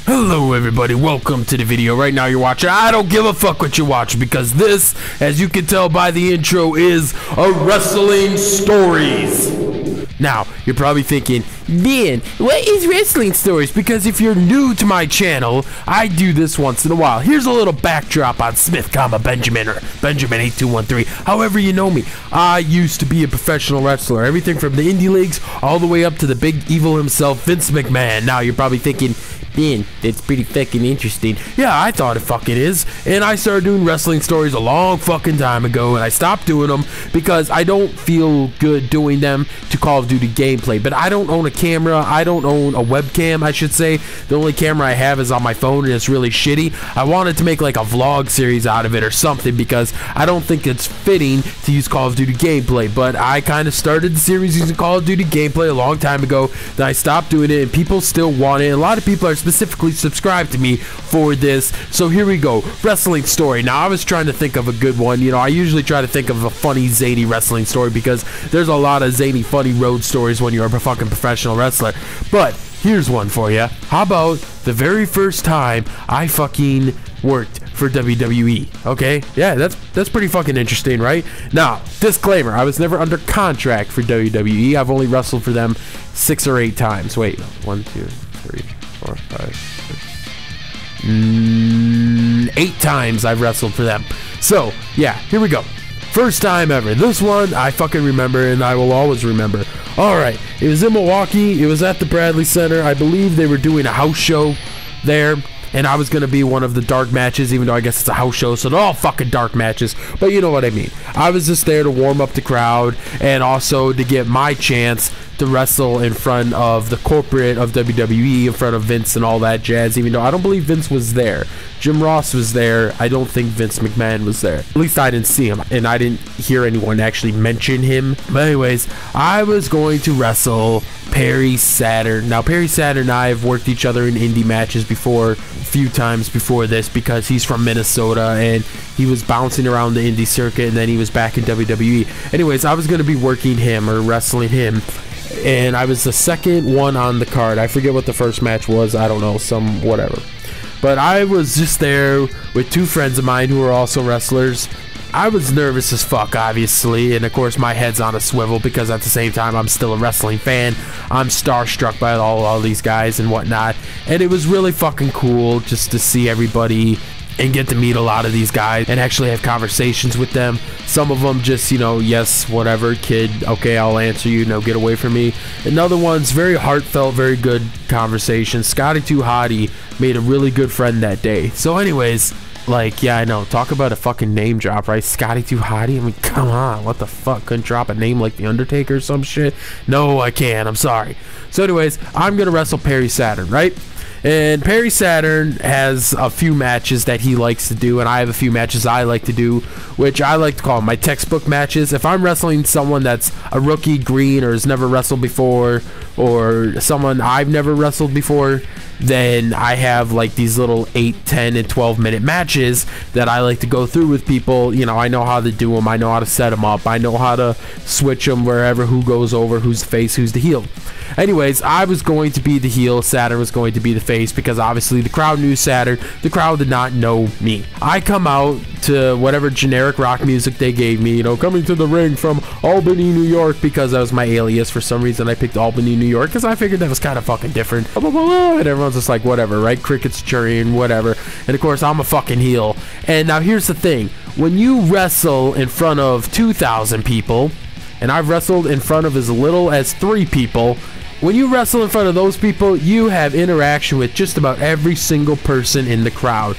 Hello everybody, welcome to the video. Right now you're watching, I don't give a fuck what you watch, because this, as you can tell by the intro, is a Wrestling Stories. Now, you're probably thinking, Ben, what is Wrestling Stories? Because if you're new to my channel, I do this once in a while. Here's a little backdrop on Smith, Benjamin, or Benjamin8213, however you know me. I used to be a professional wrestler, everything from the indie leagues all the way up to the big evil himself, Vince McMahon. Now, you're probably thinking, Ben, that's pretty fucking interesting. Yeah, I thought it fucking is. And I started doing Wrestling Stories a long fucking time ago, and I stopped doing them because I don't feel good doing them to Call of Duty gameplay. But I don't own a camera. I don't own a webcam, I should say. The only camera I have is on my phone, and it's really shitty. I wanted to make like a vlog series out of it or something because I don't think it's fitting to use Call of Duty gameplay. But I kind of started the series using Call of Duty gameplay a long time ago. Then I stopped doing it, and people still want it. A lot of people are specifically subscribed to me for this, so here we go. Wrestling story. Now, I was trying to think of a good one. You know, I usually try to think of a funny, zany wrestling story because there's a lot of zany, funny road stories when you're a fucking professional wrestler. But here's one for you. How about the very first time I fucking worked for WWE? Okay, yeah, that's pretty fucking interesting, right? Now, disclaimer, I was never under contract for WWE. I've only wrestled for them 6 or 8 times. Wait, 1, 2, 3, 4, 5, 6, 8 times I've wrestled for them. So, yeah, here we go. First time ever. This one I fucking remember, and I will always remember. Alright, it was in Milwaukee. It was at the Bradley Center. I believe they were doing a house show there, and I was going to be one of the dark matches, even though I guess it's a house show, so they're all fucking dark matches, but you know what I mean. I was just there to warm up the crowd, and also to get my chance to wrestle in front of the corporate of WWE, in front of Vince and all that jazz, even though I don't believe Vince was there. Jim Ross was there. I don't think Vince McMahon was there. At least I didn't see him, and I didn't hear anyone actually mention him. But anyways, I was going to wrestle Perry Saturn. Now, Perry Saturn and I have worked each other in indie matches before, a few times before this, because he's from Minnesota, and he was bouncing around the indie circuit, and then he was back in WWE. Anyways, I was going to be working him, or wrestling him, and I was the second one on the card. I forget what the first match was. I don't know, some whatever. But I was just there with 2 friends of mine who were also wrestlers. I was nervous as fuck, obviously, and of course my head's on a swivel because at the same time I'm still a wrestling fan. I'm starstruck by all these guys and whatnot, and it was really fucking cool just to see everybody and get to meet a lot of these guys and actually have conversations with them. Some of them just, you know, yes, whatever, kid, okay, I'll answer you, no, get away from me. Another one's very heartfelt, very good conversation. Scotty 2 Hottie made a really good friend that day. So anyways, like, yeah, I know, talk about a fucking name drop, right? Scotty 2 Hottie, I mean, come on, what the fuck? Couldn't drop a name like The Undertaker or some shit? No, I can't, I'm sorry. So anyways, I'm gonna wrestle Perry Saturn, right? And Perry Saturn has a few matches that he likes to do, and I have a few matches I like to do, which I like to call my textbook matches. If I'm wrestling someone that's a rookie, green, or has never wrestled before, or someone I've never wrestled before, then I have like these little 8, 10, and 12-minute matches that I like to go through with people. You know, I know how to do them. I know how to set them up. I know how to switch them wherever, who goes over, who's the face, who's the heel. Anyways, I was going to be the heel. Saturn was going to be the face because obviously the crowd knew Saturn. The crowd did not know me. I come out to whatever generic rock music they gave me, you know, coming to the ring from Albany, New York, because that was my alias. For some reason, I picked Albany, New York, because I figured that was kind of fucking different. Blah, blah, blah, blah. And everyone's just like, whatever, right? Crickets chirping, whatever. And of course, I'm a fucking heel. And now here's the thing. When you wrestle in front of 2,000 people, and I've wrestled in front of as little as 3 people, when you wrestle in front of those people, you have interaction with just about every single person in the crowd.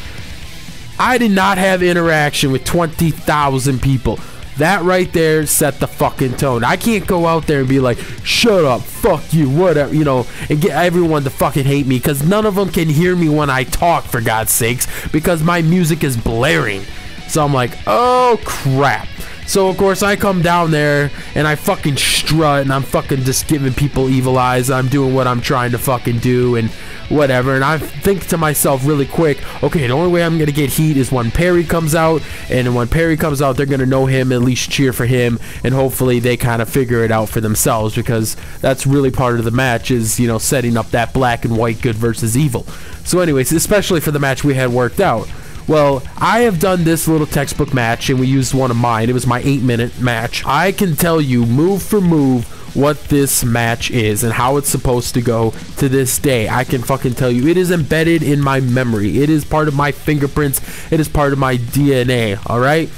I did not have interaction with 20,000 people. That right there set the fucking tone. I can't go out there and be like, shut up, fuck you, whatever, you know, and get everyone to fucking hate me, because none of them can hear me when I talk, for God's sakes, because my music is blaring. So I'm like, oh crap. So of course I come down there and I fucking strut and I'm fucking just giving people evil eyes. I'm doing what I'm trying to fucking do and whatever, and I think to myself really quick, okay, the only way I'm gonna get heat is when Perry comes out, and when Perry comes out, they're gonna know him, at least cheer for him, and hopefully they kind of figure it out for themselves, because that's really part of the match, is, you know, setting up that black and white good versus evil. So anyways, especially for the match we had worked out. Well, I have done this little textbook match, and we used one of mine. It was my 8-minute match. I can tell you move for move what this match is and how it's supposed to go to this day. I can fucking tell you. It is embedded in my memory. It is part of my fingerprints. It is part of my DNA, alright?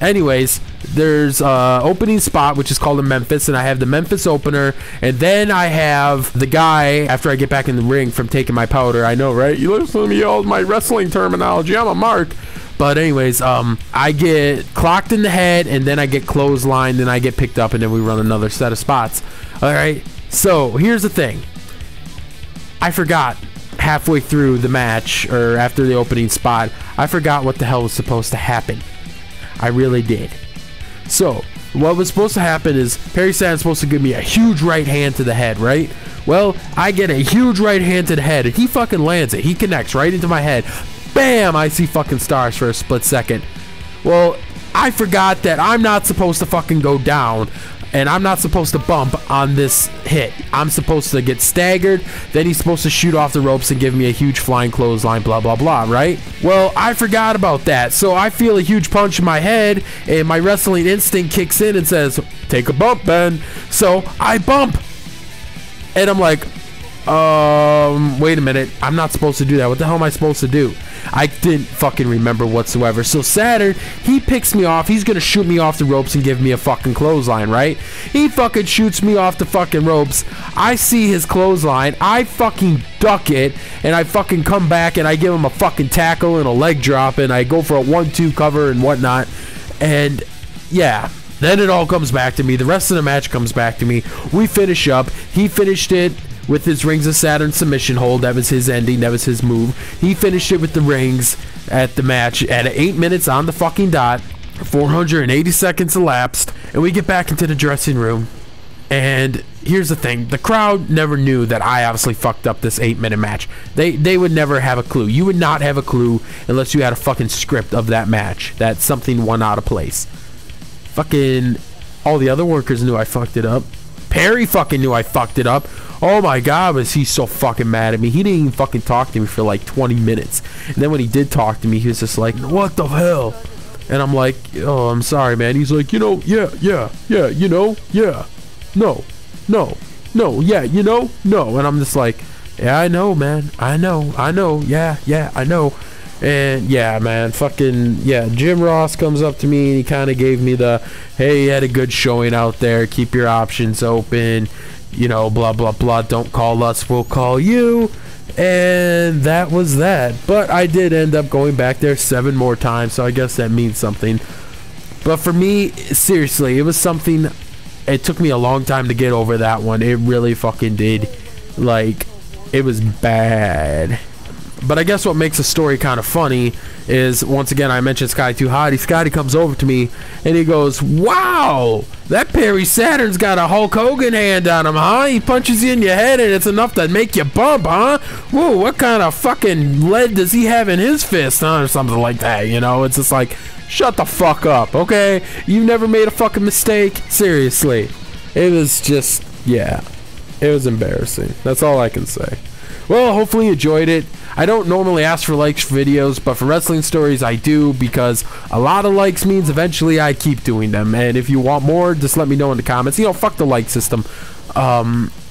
Anyways, there's opening spot, which is called the Memphis, and I have the Memphis opener, and then I have the guy, after I get back in the ring from taking my powder. I know, right? You listen to me, all my wrestling terminology. I'm a mark. But anyways, I get clocked in the head, and then I get clotheslined, and I get picked up, and then we run another set of spots. Alright, so here's the thing. I forgot halfway through the match, or after the opening spot, I forgot what the hell was supposed to happen. I really did. So, what was supposed to happen is Perry Saturn's supposed to give me a huge right hand to the head, right? Well, I get a huge right hand to the head, and he fucking lands it. He connects right into my head. Bam! I see fucking stars for a split second. Well, I forgot that I'm not supposed to fucking go down, and I'm not supposed to bump on this hit. I'm supposed to get staggered, then he's supposed to shoot off the ropes and give me a huge flying clothesline, blah, blah, blah, right? Well, I forgot about that, so I feel a huge punch in my head, and my wrestling instinct kicks in and says, take a bump, Ben. So, I bump. And I'm like, wait a minute, I'm not supposed to do that. What the hell am I supposed to do? I didn't fucking remember whatsoever. So Saturn, he picks me off. He's gonna shoot me off the ropes and give me a fucking clothesline, right? He fucking shoots me off the fucking ropes. I see his clothesline. I fucking duck it, and I fucking come back, and I give him a fucking tackle and a leg drop, and I go for a 1-2 cover and whatnot. And yeah, then it all comes back to me. The rest of the match comes back to me. We finish up. He finished it with his Rings of Saturn submission hold. That was his ending. That was his move. He finished it with the rings at the match at 8 minutes on the fucking dot. 480 seconds elapsed, and we get back into the dressing room. And here's the thing. The crowd never knew that I obviously fucked up this 8-minute match. They would never have a clue. You would not have a clue unless you had a fucking script of that match, that something went out of place. Fucking all the other workers knew I fucked it up. Perry fucking knew I fucked it up. Oh my god, was he so fucking mad at me. He didn't even fucking talk to me for like 20 minutes. And then when he did talk to me, he was just like, what the hell? And I'm like, oh, I'm sorry, man. He's like, you know, yeah, you know, yeah, no, yeah, you know, no. And I'm just like, yeah, I know, man. I know, yeah, I know. And yeah, man, fucking, yeah, Jim Ross comes up to me and he kind of gave me the, hey, you had a good showing out there. Keep your options open. You know, blah, blah, blah. Don't call us, we'll call you. And that was that. But I did end up going back there 7 more times, so I guess that means something. But for me, seriously, it was something. It took me a long time to get over that one. It really fucking did. Like, it was bad. But I guess what makes the story kind of funny is, once again, I mentioned Scotty 2 Hotty. Scotty comes over to me and he goes, wow, that Perry Saturn's got a Hulk Hogan hand on him, huh? He punches you in your head and it's enough to make you bump, huh? Whoa, what kind of fucking lead does he have in his fist, huh? Or something like that, you know? It's just like, shut the fuck up, okay? You've never made a fucking mistake? Seriously. It was just, yeah. It was embarrassing. That's all I can say. Well, hopefully you enjoyed it. I don't normally ask for likes for videos, but for wrestling stories I do, because a lot of likes means eventually I keep doing them. And if you want more, just let me know in the comments. You know, fuck the like system.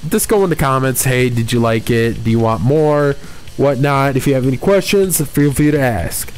Just go in the comments. Hey, did you like it? Do you want more? Whatnot. If you have any questions, feel free to ask.